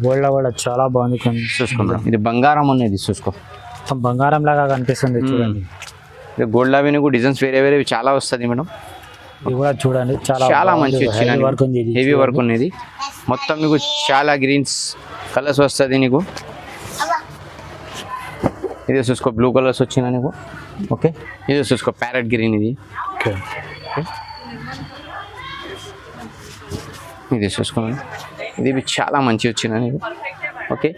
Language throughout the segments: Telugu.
గోల్డ్ కూడా చాలా బాగుంది. చూసుకో మేడం, ఇది బంగారం అనేది చూసుకో, మొత్తం బంగారం లాగా కనిపిస్తుంది చూడండి. ఇది గోల్డ్ లాగా నీకు డిజైన్స్ వేరే వేరే చాలా వస్తుంది మేడం. ఇది కూడా చూడండి చాలా మంచి హెవీ వర్క్ ఉంది. హెవీ వర్క్ ఉన్నది మొత్తం నీకు చాలా గ్రీన్స్ కలర్స్ వస్తుంది నీకు. ఇది చూసుకో బ్లూ కలర్స్ వచ్చినా నీకు. ఓకే, ఇది చూసుకో ప్యారెట్ గ్రీన్ ఇది. ఓకే, ఇది చూసుకోండి, ఇది చాలా మంచి వచ్చినా నీకు. ఓకే,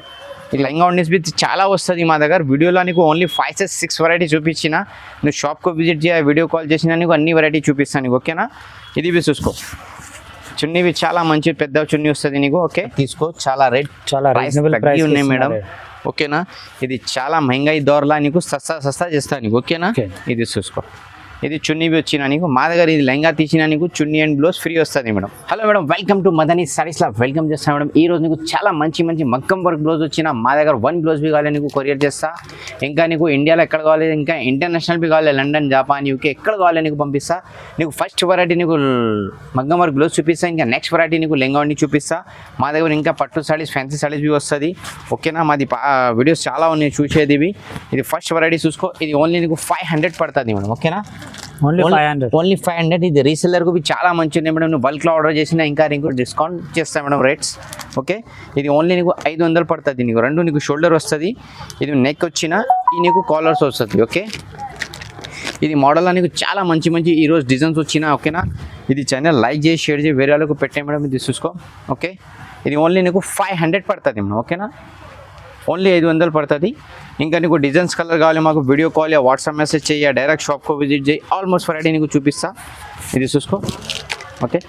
ఈ లెహంగా ఉండేసి విత్ చాలా వస్తుంది మా దగ్గర. వీడియోలో నీకు ఓన్లీ 5-6 వెరైటీ చూపించిన, నువ్వు షాప్కి విజిట్ చేయ వీడియో కాల్ చేసినా నీకు అన్ని వెరైటీ చూపిస్తాను నీకు. ఓకేనా, ఇది చూసుకో చున్నీవి చాలా మంచి పెద్ద చున్నీ వస్తుంది నీకు. ఓకే, తీసుకో, చాలా రేట్ చాలా రీజనబుల్ ప్రైస్ ఉన్నాయి మేడం. ఓకేనా, ఇది చాలా మహంగాయి దోర్లా నీకు సస్తా చేస్తా నీకు. ఓకేనా, ఇది చూసుకో, ఇది చున్నీ వచ్చినా నీకు మా దగ్గర. ఇది లెహంగా తీసినా నీకు చున్నీ అండ్ బ్లౌజ్ ఫ్రీ వస్తుంది madam. Hello madam, welcome to Madani saris law welcome చేస్తాను మేడం. ఈ రోజు నీకు చాలా మంచి మగ్గం వర్క్ బ్లౌజ్ వచ్చిన మా దగ్గర 1 బ్లౌజ్ బి కావాలి నీకు కొరియర్ చేస్తా. ఇంకా నీకు ఇండియాలో ఎక్కడ కావాలి, ఇంకా ఇంటర్నేషనల్ బి కావాలి, లండన్, జపాన్, యూకే ఎక్కడ కావాలి నీకు పంపిస్తా. నీకు ఫస్ట్ వెరైటీ నీకు మగ్గం వర్క్ బ్లౌజ్ చూపిస్తా, ఇంకా నెక్స్ట్ వెరైటీ నీకు లెహంగా ఉండి చూపిస్తా. మా దగ్గర ఇంకా పట్టు సారీస్, ఫ్యాన్సీ సారీస్ బి వస్తుంది. ఓకేనా, మాది వీడియోస్ చాలా ఉన్నాయి చూసేది. ఇది ఫస్ట్ వెరైటీ చూసుకో, ఇది ఓన్లీ నీకు 500 పడుతుంది మేడం. ఓకేనా, ఓన్లీ 500. ఇది రీసెల్లర్కు చాలా మంచి ఉన్నాయి మేడం. నువ్వు బల్క్లో ఆర్డర్ చేసినా ఇంకా నీకు డిస్కౌంట్ చేస్తాను మేడం రేట్స్. ఓకే, ఇది ఓన్లీ నీకు 500 పడుతుంది నీకు. రెండు నీకు షోల్డర్ వస్తుంది, ఇది నెక్ వచ్చిన ఈ నీకు కాలర్స్ వస్తుంది. ఓకే, ఇది మోడల్ నీకు చాలా మంచి ఈరోజు డిజైన్స్ వచ్చినా. ఓకేనా, ఇది ఛానల్ లైక్ చేసి షేర్ చేసి వేరే వాళ్ళకు పెట్టే మేడం. ఇది చూసుకో. ఓకే, ఇది ఓన్లీ నీకు 500 పడుతుంది మేడం. ఓకేనా, ఓన్లీ 500 పడుతుంది. ఇంకా నీకు డిజైన్స్ కలర్ కావాలి మాకు వీడియో కాల్ या వాట్సాప్ మెసేజ్ చేయ, డైరెక్ట్ షాప్కు విజిట్ చేయి. ఆల్మోస్ట్ వెరైటీ నీకు చూపిస్తా. ఇది చూసుకో. ఓకే,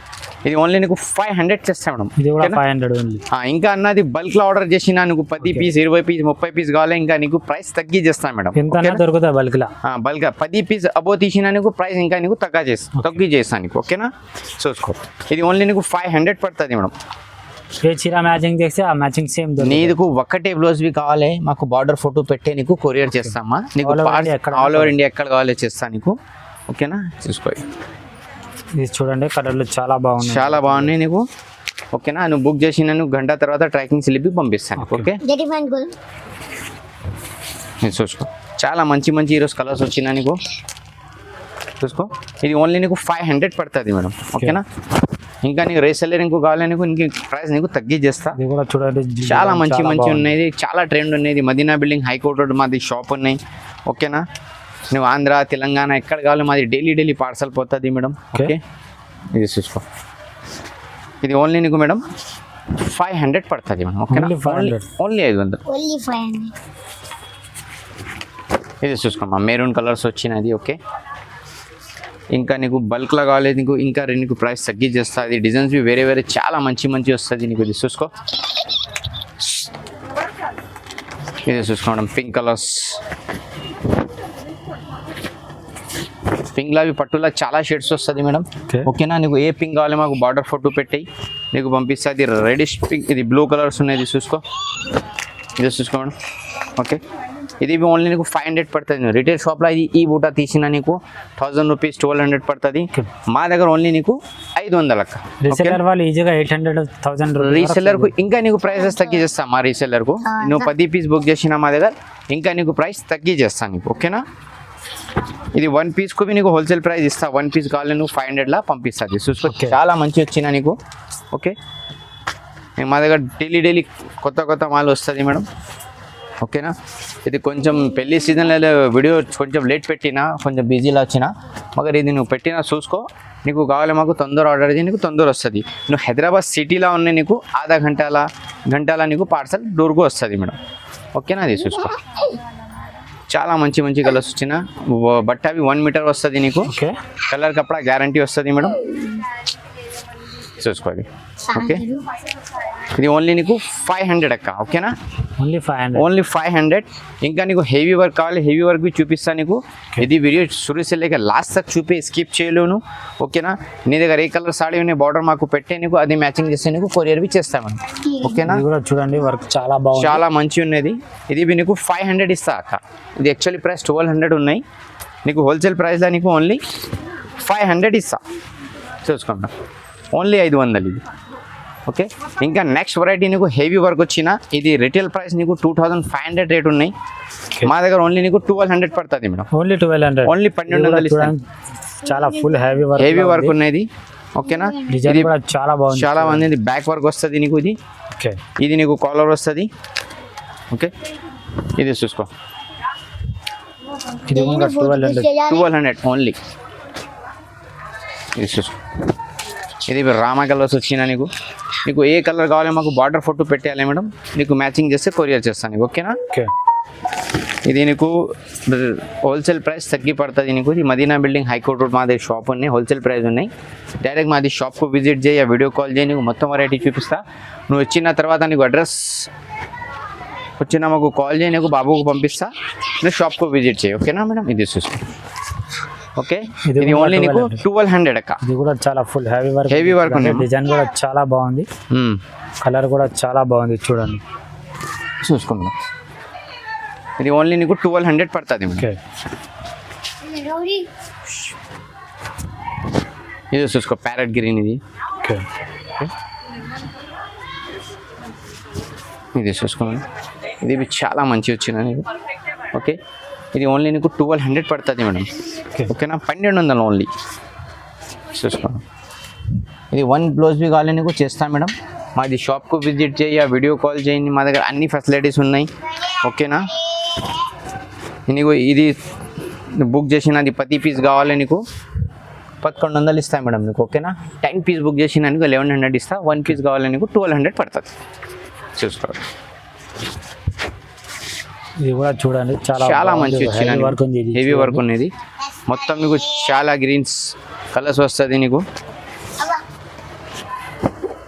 ఇది ఓన్లీ నీకు 500 చేస్తా మేడం. ఇది కూడా 500 ఓన్లీ. ఇంకా అన్నది బల్క్లో ఆర్డర్ చేసినా నీకు 10 పీస్ 20 పీస్ 30 పీస్ కావాలి, ఇంకా నీకు ప్రైస్ తగ్గి చేస్తాను మేడం. ఎంత దొరుకుతా బల్క్లా? బల్క్ 10 పీస్ అబో తీసినా నీకు ప్రైస్ ఇంకా నీకు తగ్గి చేస్తాను నీకు. ఓకేనా, చూసుకో, ఇది ఓన్లీ నీకు 500 పడుతుంది మేడం. ఏ చీర మ్యాచింగ్ చేస్తే ఆ మ్యాచింగ్ సేమ్ నీకు ఒక్కటే బ్లౌజ్ బి కావాలి మాకు బార్డర్ ఫోటో పెట్టే నీకు కొరియర్ చేస్తామా. నీకు ఆల్ ఓవర్ ఇండియా ఎక్కడ కావాలి చేస్తా నీకు. ఓకేనా, చూసుకో, ఇది చూడండి కలర్లు చాలా బాగున్నాయి నీకు. ఓకేనా, నువ్వు బుక్ చేసిన నువ్వు గంట తర్వాత ట్రాకింగ్ స్లిప్ పంపిస్తాను. ఓకే, చూసుకో, చాలా మంచి ఈరోజు కలర్స్ వచ్చినా నీకు. చూసుకో, ఇది ఓన్లీ నీకు 500 పడుతుంది మేడం. ఓకేనా, ఇంకా నీకు రీసెల్లర్ ఇంకో కావాలి నీకు, ఇంక ప్రైస్ నీకు తగ్గి చేస్తా. చూడండి చాలా మంచి ఉన్నాయి, చాలా ట్రెండ్ ఉన్నాయి. మదీనా బిల్డింగ్, హైకోర్ట్ రోడ్ మాది షాప్ ఉన్నాయి. ఓకేనా, నువ్వు ఆంధ్ర, తెలంగాణ ఎక్కడ కావాలి మాది డైలీ పార్సల్ పోతుంది మేడం. ఓకే, ఇది చూసుకో, ఇది ఓన్లీ నీకు మేడం 500 పడుతుంది మేడం. ఓకేనా, ఓన్లీ 500. ఇది చూసుకోమ్మా, మెరూన్ కలర్స్ వచ్చినది. ఓకే, ఇంకా నీకు బల్క్లో కావాలి నీకు, ఇంకా నీకు ప్రైస్ తగ్గి చేస్తుంది. డిజైన్స్ వేరే చాలా మంచి వస్తుంది నీకు. ఇది చూసుకో, ఇది చూసుకోవడం పింక్ కలర్స్. పింక్లో పట్టులో చాలా షేడ్స్ వస్తుంది మేడం. ఓకేనా, నీకు ఏ పింక్ కావాలి మాకు బార్డర్ ఫోటో పెట్టి నీకు పంపిస్తుంది. రెడిష్ పింక్, ఇది బ్లూ కలర్స్ ఉన్నాయి. ఇది చూసుకో, ఇది చూసుకో మేడం. ఓకే, ఇది ఓన్లీ నీకు 500 పడుతుంది. రిటైల్ షాప్లో ఈ బూటా తీసిన నీకు 1000 రూపీస్ 1200 పడుతుంది. మా దగ్గర ఓన్లీ నీకు 500 లెక్క. రీసెల్లర్ వాళ్ళు ఈజీగా 800-1000 రీసెల్లర్కు ఇంకా నీకు ప్రైసెస్ తగ్గి చేస్తాం. మా రీసెల్లర్కు నువ్వు 10 పీస్ బుక్ చేసిన మా దగ్గర ఇంకా నీకు ప్రైస్ తగ్గి చేస్తాను నీకు. ఓకేనా, ఇది 1 పీస్కు నీకు హోల్సేల్ ప్రైస్ ఇస్తా. 1 పీస్ కావాలి నువ్వు 500లా పంపిస్తుంది. చూసుకో, చాలా మంచి వచ్చినా నీకు. ఓకే, మా దగ్గర డైలీ కొత్త మాల్ వస్తుంది మేడం. ఓకేనా, ఇది కొంచెం పెళ్లి సీజన్లో వీడియో కొంచెం లేట్ పెట్టినా, కొంచెం బిజీలో వచ్చినా, మగర్ ఇది నువ్వు పెట్టినా చూసుకో. నీకు కావాలి మాకు తొందర ఆర్డర్ చేసి నీకు తొందర వస్తుంది. నువ్వు హైదరాబాద్ సిటీలో ఉన్నాయి నీకు ఆధా గంటల నీకు పార్సల్ డోర్కు వస్తుంది మేడం. ఓకేనా, అది చూసుకో, చాలా మంచి కలర్స్ వచ్చిన బట్ అవి 1 మీటర్ వస్తుంది నీకు. కలర్ కపడా గ్యారంటీ వస్తుంది మేడం. చూసుకోవాలి. ఓకే, ఇది ఓన్లీ నీకు 500 అక్క. ఓకేనా, ఓన్లీ 500. ఇంకా నీకు హెవీ వర్క్ కావాలి, హెవీ వర్క్ బి చూపిస్తాను నీకు. ఇది వీడియో शुरू से लेकर లాస్ట్ తక్ స్కిప్ చేయలేను. ఓకేనా, నీ దగ్గర ఏ కలర్ సాడీ ఉన్నాయి బార్డర్ మాకు పెట్టే నీకు అది మ్యాచింగ్ చేస్తే నీకు కొరియర్ బి చేస్తామని. ఓకేనా, చూడండి వర్క్ చాలా బాగుంది, చాలా మంచి ఉన్నది. ఇది బి నీకు 500 ఇస్తా అక్క. ఇది యాక్చువల్లీ ప్రైస్ 1200 ఉన్నాయి. నీకు హోల్సేల్ ప్రైస్లో నీకు ఓన్లీ 500 ఇస్తా. చూసుకోండి, ఓన్లీ 500. ఇది ఓకే. ఇంకా నెక్స్ట్ వెరైటీ నీకు హెవీ వర్క్ వచ్చిన ఇది రిటైల్ ప్రైస్ నీకు 2500 రేట్ ఉన్నాయి. మా దగ్గర ఓన్లీ నీకు 1200 పడుతుంది మేడం. ఓన్లీ 1200. ఓన్లీ 1200 ఇస్తాను. చాలా ఫుల్ హెవీ వర్క్ ఉన్నది. ఓకేనా. డిజైన్ కూడా చాలా బాగుంది. చాలా మంది బ్యాక్ వర్క్ వస్తుంది నీకు. ఇది ఓకే. ఇది నీకు కాలర్ వస్తుంది. ఓకే. ఇది చూసుకో. ఇది కూడా 1200 ఓన్లీ. ఇది చూసుకో. ఇది రామా కలర్స్ వచ్చినా నీకు ఏ కలర్ కావాలి మాకు బార్డర్ ఫోటో పెట్టేయాలి మేడం. నీకు మ్యాచింగ్ చేస్తే కొరియర్ చేస్తాను నీకు. ఓకేనా. ఓకే. ఇది నీకు హోల్సేల్ ప్రైస్ తగ్గి పడుతుంది నీకు. ఇది మదీనా బిల్డింగ్ హైకోర్ట్ రోడ్ మాది షాప్ ఉన్నాయి. హోల్సేల్ ప్రైస్ ఉన్నాయి. డైరెక్ట్ మాది షాప్కు విజిట్ చేయి, వీడియో కాల్ చేయి, నీకు మొత్తం వెరైటీ చూపిస్తా. నువ్వు వచ్చిన తర్వాత నీకు అడ్రస్ వచ్చిన మాకు కాల్ చేయి, నీకు బాబుకు పంపిస్తా. నువ్వు షాప్కు విజిట్ చేయి. ఓకేనా మేడం. ఇది చూసుకో. ఓకే. ఇది ఓన్లీ నీకు 1200 అక్క. ఇది కూడా చాలా ఫుల్ హెవీ వర్క్ ఉంది. డిజైన్ కూడా చాలా బాగుంది. కలర్ కూడా చాలా బాగుంది. చూడండి చూసుకుందాం. ఇది ఓన్లీ నీకు 1200 పడుతుంది. ఓకే. ఇది చూసుకో. ప్యారెట్ గ్రీన్ ఇది. ఓకే. ఇది చూసుకోండి. ఇది చాలా మంచి వచ్చిన నీకు. ఓకే. ఇది ఓన్లీ నీకు 1200 పడుతుంది మేడం. ఓకేనా. 1200 ఓన్లీ. చూసుకోండి. ఇది 1 బ్లౌజ్ బి కావాలి నీకు చేస్తాను మేడం. మాది షాప్కు విజిట్ చేయి, వీడియో కాల్ చేయండి. మా దగ్గర అన్ని ఫెసిలిటీస్ ఉన్నాయి. ఓకేనా. నీకు ఇది బుక్ చేసినది 10 పీస్ కావాలి నీకు 1100 ఇస్తాను మేడం నీకు. ఓకేనా. 10 పీస్ బుక్ చేసిన నీకు 1100 ఇస్తా. 1 పీస్ కావాలి నీకు 1200 పడుతుంది. చూసుకోండి. ఇది కూడా చూడండి చాలా మంచి వచ్చిన హెవీ వర్క్ ఉన్నది. మొత్తం నీకు చాలా గ్రీన్స్ కలర్స్ వస్తుంది నీకు.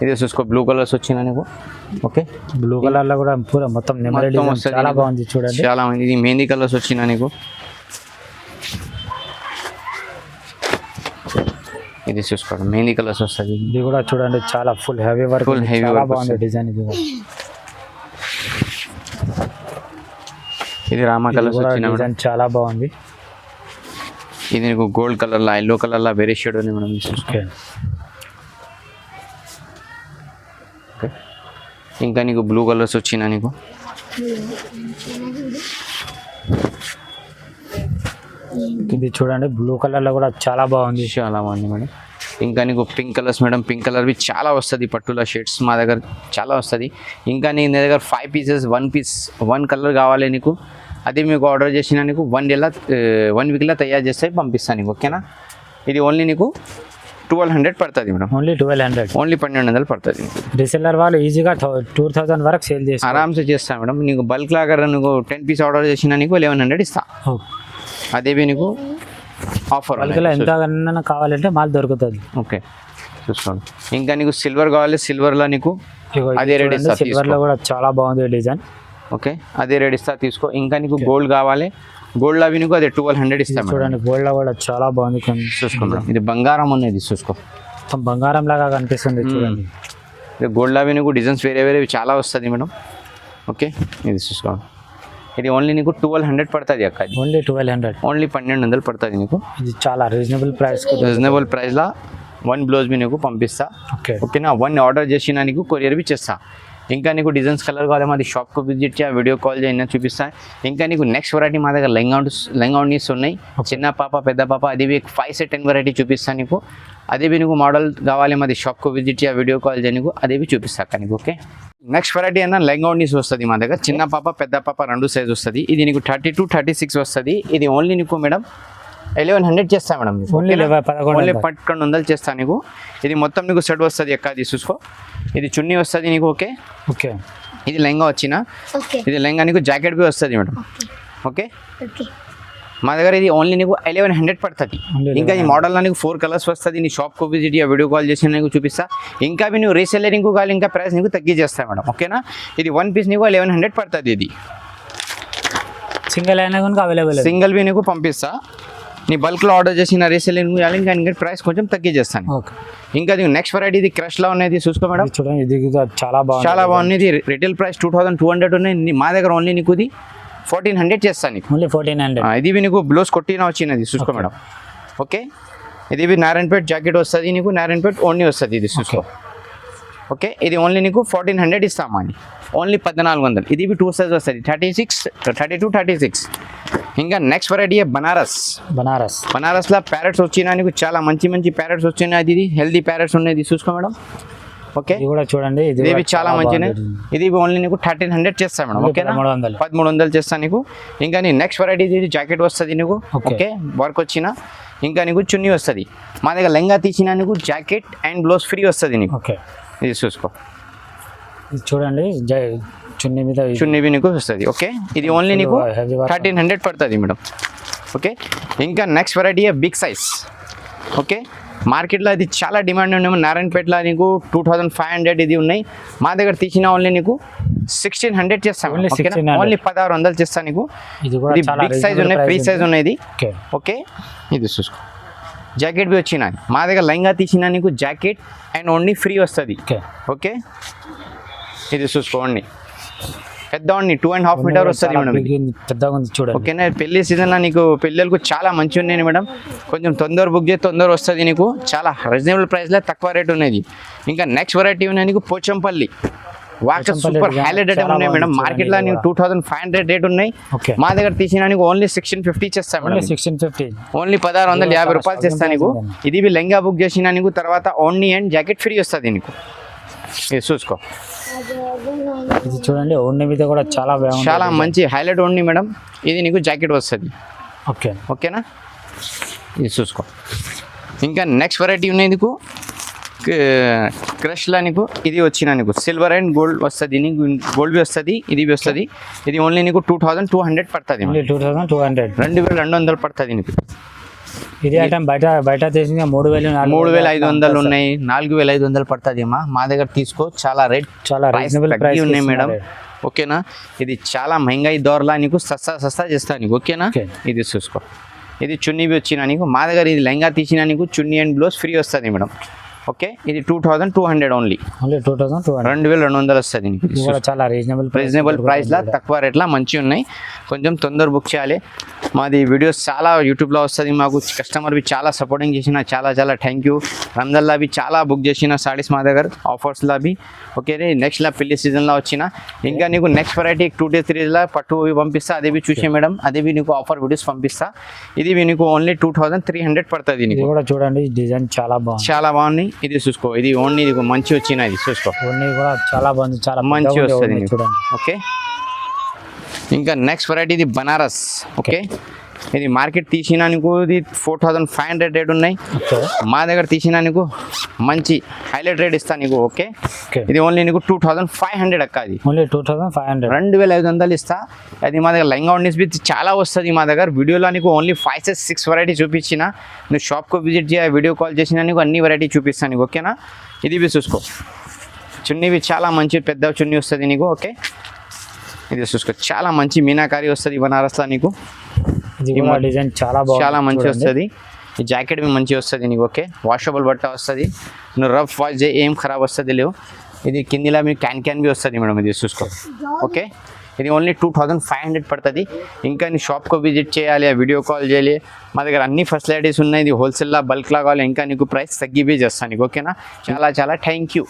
ఇది చూసుకో. బ్లూ కలర్స్ వచ్చిన నీకు. ఓకే. బ్లూ కలర్ లో కూడా పూరా మొత్తం చాలా బాగుంది. చూడండి చాలా మంది. ఇది మెహందీ కలర్స్ వచ్చిన నీకు. ఇది చూసుకోండి. మెహందీ కలర్స్ వస్తుంది. ఇది కూడా చూడండి చాలా ఫుల్ హెవీ వర్క్. బాగుంది డిజైన్. ఇది కూడా ఇది రామా కలర్స్ వచ్చిన డిజైన్ చాలా బాగుంది. ఇది నీకు గోల్డ్ కలర్లా ఎల్లో కలర్లా వేరే షేడ్ ఉంది మేడం. ఓకే. ఓకే. ఇంకా నీకు బ్లూ కలర్స్ వచ్చిన నీకు. ఇది చూడండి బ్లూ కలర్ లో కూడా చాలా బాగుంది. చాలా బాగుంది మేడం. ఇంకా నీకు పింక్ కలర్స్ మేడం. పింక్ కలర్వి చాలా వస్తుంది. పట్టుల షేడ్స్ మా దగ్గర చాలా వస్తుంది. ఇంకా నీ దగ్గర 5 పీసెస్ 1 పీస్ 1 కలర్ కావాలి నీకు. అది మీకు ఆర్డర్ చేసిన నీకు 1 వీక్లో తయారు చేస్తే పంపిస్తాను నీకు. ఓకేనా. ఇది ఓన్లీ నీకు 1200 పడుతుంది మేడం. ఓన్లీ 1200. ఓన్లీ 1200 పడుతుంది. రీసెల్లర్ వాళ్ళు ఈజీగా 2000 వరకు సేల్ చేసి ఆరామ్సే చేస్తాను మేడం. నీకు బల్క్ లాగా నీకు 10 పీస్ ఆర్డర్ చేసిన నీకు 1100 ఇస్తా. అదేవి నీకు ఆఫర్. బల్క్లో ఎంత కావాలంటే మాల్ దొరుకుతుంది. ఓకే. చూసుకోండి. ఇంకా నీకు సిల్వర్ కావాలి. సిల్వర్లో నీకు అదే రేట్ ఇస్తా. సిల్వర్లో కూడా చాలా బాగుంది డిజైన్. ఓకే. అదే రేట్ ఇస్తా తీసుకో. ఇంకా నీకు గోల్డ్ కావాలి. గోల్డ్ అవి నీకు అదే 1200 ఇస్తాం. చూడండి గోల్డ్ లో కూడా చాలా బాగుంది. చూసుకో మేడం. ఇది బంగారం అనేది చూసుకో. మొత్తం బంగారం లాగా కనిపిస్తుంది. చూడండి. ఇది గోల్డ్ అవి నీకు డిజైన్స్ వేరే చాలా వస్తుంది మేడం. ఓకే. ఇది చూసుకోండి. ఇది ఓన్లీ నీకు 1200 పడుతుంది అక్క. ఓన్లీ 1200. ఓన్లీ 1200 పడుతుంది నీకు. ఇది చాలా రీజనబుల్ ప్రైస్లో 1 బ్లౌజ్ బి నీకు పంపిస్తా. ఓకే. ఓకేనా. 1 ఆర్డర్ చేసిన నీకు కొరియర్ బి చేస్తా. ఇంకా నీకు డిజైన్స్ కలర్ కావాలి మాది షాప్కు విజిట్ చేయ, వీడియో కాల్ చేయని చూపిస్తా. ఇంకా నీకు నెక్స్ట్ వెరైటీ మా దగ్గర లెంగాউনিస్ ఉన్నాయి. చిన్న పాప పెద్ద పాప అది 5 से 10 వెరైటీ చూపిస్తాను నీకు. అదే నీకు మోడల్ కావాలి మాది షాప్కు విజిట్ చేయ, వీడియో కాల్ చేయ నీకు అదే చూపిస్తా నీకు. ఓకే. నెక్స్ట్ వెరైటీ అయినా లెంగాউনিస్ వస్తుంది మా దగ్గర. చిన్న పాప పెద్ద పాప 2 సైజ్ వస్తుంది. ఇది నీకు 32, 36 వస్తుంది. ఇది ఓన్లీ నీకు మేడం 1100 చేస్తా మేడం. ఓన్లీ 1100 చేస్తా నీకు. ఇది మొత్తం నీకు సెట్ వస్తుంది అక్క. అది చూసుకో. ఇది చున్నీ వస్తుంది నీకు. ఓకే. ఓకే. ఇది లెంగా వచ్చిన. ఇది లెంగా నీకు జాకెట్ బి వస్తుంది మేడం. ఓకే. మా దగ్గర ఇది ఓన్లీ నీకు 1100 పడుతుంది. ఇంకా ఈ మోడల్లో నీకు 4 కలర్స్ వస్తుంది. నీ షాప్కు విజిట్ చేయ, వీడియో కాల్ చేసి నీకు చూపిస్తా. ఇంకా నువ్వు రీసెల్లర్ ఇంకో కావాలి ఇంకా ప్రైస్ నీకు తగ్గి చేస్తా మేడం. ఓకేనా. ఇది 1 పీస్ నీకు 1100 పడుతుంది. ఇది సింగిల్ అయినా కనుక అవైలబుల్. సింగిల్ బి నీకు పంపిస్తా. నీ బల్క్లో ఆర్డర్ చేసిన రీసెల్లర్ ఇంకా ప్రైస్ కొంచెం తగ్గి చేస్తాను. ఓకే. ఇంకా నెక్స్ట్ వెరైటీ ఇది క్రష్లో ఉన్నది చూసుకో మేడం. చూడండి ఇది చాలా బాగుంది. ఇది రిటైల్ ప్రైస్ 2200 ఉన్నాయి. మా దగ్గర ఓన్లీ నీకు ఇది 1400 చేస్తాను నీకు. ఓన్లీ 1400. ఇది నీకు బ్లౌజ్ కొట్టిన వచ్చినది చూసుకో మేడం. ఓకే. ఇది నారాయణపేట్ జాకెట్ వస్తుంది నీకు. నారాయణపేట్ ఓన్లీ వస్తుంది. ఇది చూసుకో. ఓకే, ఇది ఓన్లీ నీకు 1400 ఇస్తామా అని, ఓన్లీ 1400. ఇది 2 సైజ్ వస్తుంది, 36, 32, 36. ఇంకా నెక్స్ట్ వెరైటీ బనారస్లో ప్యారెట్స్ వచ్చినా నీకు చాలా మంచి మంచి ప్యారెట్స్ వచ్చినాయి. ఇది హెల్దీ ప్యారెట్స్ ఉన్నాయి, చూసుకో మేడం. ఓకే, ఇది కూడా చూడండి, ఇది చాలా మంచిగా. ఇది ఓన్లీ నీకు 1300 చేస్తా మేడం. ఓకేనా, 1300 చేస్తా నీకు. ఇంకా నీ నెక్స్ట్ వెరైటీ ఇది జాకెట్ వస్తుంది నీకు. ఓకే, వర్క్ వచ్చిన ఇంకా నీకు చున్నీ వస్తుంది. మా దగ్గర లెంగా తీసిన నీకు జాకెట్ అండ్ బ్లౌజ్ ఫ్రీ వస్తుంది నీకు. ఓకే, ఇది చూసుకో, ఇది చూడండి, చున్నీ నీకు వస్తుంది. ఓకే, ఇది ఓన్లీ నీకు 1300 పడుతుంది మేడం. ఓకే, ఇంకా next variety big size. Okay, మార్కెట్లో అది చాలా డిమాండ్ ఉన్నాయి. నారాయణపేటలో నీకు 2500 ఇది ఉన్నాయి. మా దగ్గర తీసిన ఓన్లీ నీకు 1600 చేస్తాం. ఓన్లీ 1600 చేస్తాను నీకు. ఇది బిగ్ సైజ్ ఉన్నాయి, ఫ్రీ సైజ్ ఉన్నాయి ఇది. ఓకే, ఇది చూసుకో, జాకెట్ బి వచ్చిన మా దగ్గర లెంగా తీసిన నీకు జాకెట్ అండ్ ఓన్లీ ఫ్రీ వస్తుంది. ఓకే, ఇది చూసుకోండి, పెద్ద ఓన్లీ 2.5 మీటర్ వస్తుంది మేడం. పెద్దగా ఉంది చూడండి. ఓకేనా, పెళ్లి సీజన్లో నీకు పెళ్ళిళ్ళకు చాలా మంచి ఉన్నాయి మేడం. కొంచెం తొందర బుక్ చేసి తొందర వస్తుంది నీకు. చాలా రీజనబుల్ ప్రైస్లో తక్కువ రేట్ ఉన్నది. ఇంకా నెక్స్ట్ వెరైటీ ఉన్నాయి నీకు పోచంపల్లి. వాక సూపర్ హైలైటెడ్ ఉన్నాయి మేడం. మార్కెట్లో నీకు 2500 రేట్ ఉన్నాయి. మా దగ్గర తీసిన నీకు ఓన్లీ 1650 చేస్తాను మేడం. 1650, ఓన్లీ 1650 రూపాయలు చేస్తాను నీకు. ఇది లెంగా బుక్ చేసిన నీకు తర్వాత ఓన్లీ అండ్ జాకెట్ ఫ్రీ వస్తుంది నీకు. ఇది చూసుకో, ఇది చూడండి, ఓన్లీ మీద కూడా చాలా మంచి హైలైట్ ఓన్లీ మేడం. ఇది నీకు జాకెట్ వస్తుంది. ఓకే, ఓకేనా, ఇది చూసుకో. ఇంకా నెక్స్ట్ వెరైటీ ఉన్నాయి నీకు క్రష్లా నీకు. ఇది వచ్చిన నీకు సిల్వర్ అండ్ గోల్డ్ వస్తుంది నీకు. గోల్డ్ బి వస్తుంది, ఇది బి వస్తుంది. ఇది ఓన్లీ నీకు 2200 పడుతుంది. 2200 పడుతుంది నీకు. ఇది ఐటమ్ బయట తీసిన 3500 ఉన్నాయి, 4500 పడుతుంది అమ్మా. మా దగ్గర తీసుకో, చాలా రేట్ రీజనబుల్ ప్రైస్ ఉన్నాయి మేడం. ఓకేనా, ఇది చాలా మహంగాయి దోర్లా నీకు సస్తా చేస్తా నీకు. ఓకేనా, ఇది చూసుకో, ఇది చున్నీ బి వచ్చిన నీకు. మా దగ్గర ఇది లెంగా తీసిన నీకు చున్నీ అండ్ బ్లౌజ్ ఫ్రీ వస్తుంది మేడం. ఓకే, ఇది 2200 ఓన్లీ 2200 వస్తుంది నీకు. చాలా రీజనబుల్ ప్రైస్లా తక్కువ రేట్లా మంచిగా ఉన్నాయి. కొంచెం తొందర బుక్ చేయాలి. మాది వీడియోస్ చాలా యూట్యూబ్లో వస్తుంది. మాకు కస్టమర్ బి చాలా సపోర్టింగ్ చేసిన, చాలా థ్యాంక్ యూ. రంజాన్లో బి చాలా బుక్ చేసిన సారీస్ మా దగ్గర ఆఫర్స్లో బి. ఓకే, నెక్స్ట్లో పెళ్లి సీజన్లో వచ్చిన ఇంకా నీకు నెక్స్ట్ వెరైటీ 2 days 3 days పట్టు పంపిస్తా. అదే బి చూసే మేడం, అదే బి నీకు ఆఫర్ వీడియోస్ పంపిస్తా. ఇది నీకు ఓన్లీ 2300 పడుతుంది నీకు. కూడా చూడండి, డిజైన్ చాలా బాగుంది. ఇది చూసుకో, ఇది ఓన్లీ నీకు మంచి వచ్చిన, ఇది చూసుకో, ఓన్లీ కూడా చాలా బాగుంది, చాలా మంచి వస్తుంది చూడండి. ఓకే, ఇంకా నెక్స్ట్ వెరైటీ ఇది బనారస్. ఓకే, ఇది మార్కెట్ తీసిన నీకు ఇది 4500 రేట్ ఉన్నాయి. మా దగ్గర తీసిన నీకు మంచి హైలైట్ రేట్ ఇస్తా నీకు. ఓకే, ఇది ఓన్లీ నీకు 2500 అక్క. అది ఓన్లీ 2500, 2500 ఇస్తా. అది మా దగ్గర లెంగా ఉన్నీస్ బి చాలా వస్తుంది మా దగ్గర. వీడియోలో నీకు ఓన్లీ 5 to 6 వెరైటీ చూపించిన. నువ్వు షాప్కు విజిట్ చేయ, వీడియో కాల్ చేసినా నీకు అన్ని వెరైటీ చూపిస్తాను నీకు. ఓకేనా, ఇది బి చూసుకో, చున్నీవి చాలా మంచి పెద్ద చున్నీ వస్తుంది నీకు. ఓకే, ఇది చూసుకో, చాలా మంచి మీనాకారి వస్తుంది బనారస్లో నీకు. డిజైన్ చాలా మంచి వస్తుంది. ఈ జాకెట్ బి మంచి వస్తుంది నీకు. ఓకే, వాషబుల్ బట్ట వస్తుంది. నువ్వు రఫ్ వాష్ ఏం ఖరాబ్ వస్తుంది లేవు. ఇది కిందిలా మీకు క్యాన్ బి వస్తుంది మేడం. ఇది చూసుకో. ఓకే, ఇది ఓన్లీ 2500 పడుతుంది. ఇంకా నీ షాప్కు విజిట్ చేయాలి, వీడియో కాల్ చేయాలి. మా దగ్గర అన్ని ఫెసిలిటీస్ ఉన్నాయి. ఇది హోల్సేల్లా బల్క్లా కావాలి, ఇంకా నీకు ప్రైస్ తగ్గి చేస్తాను నీకు. ఓకేనా, చాలా థ్యాంక్ యూ.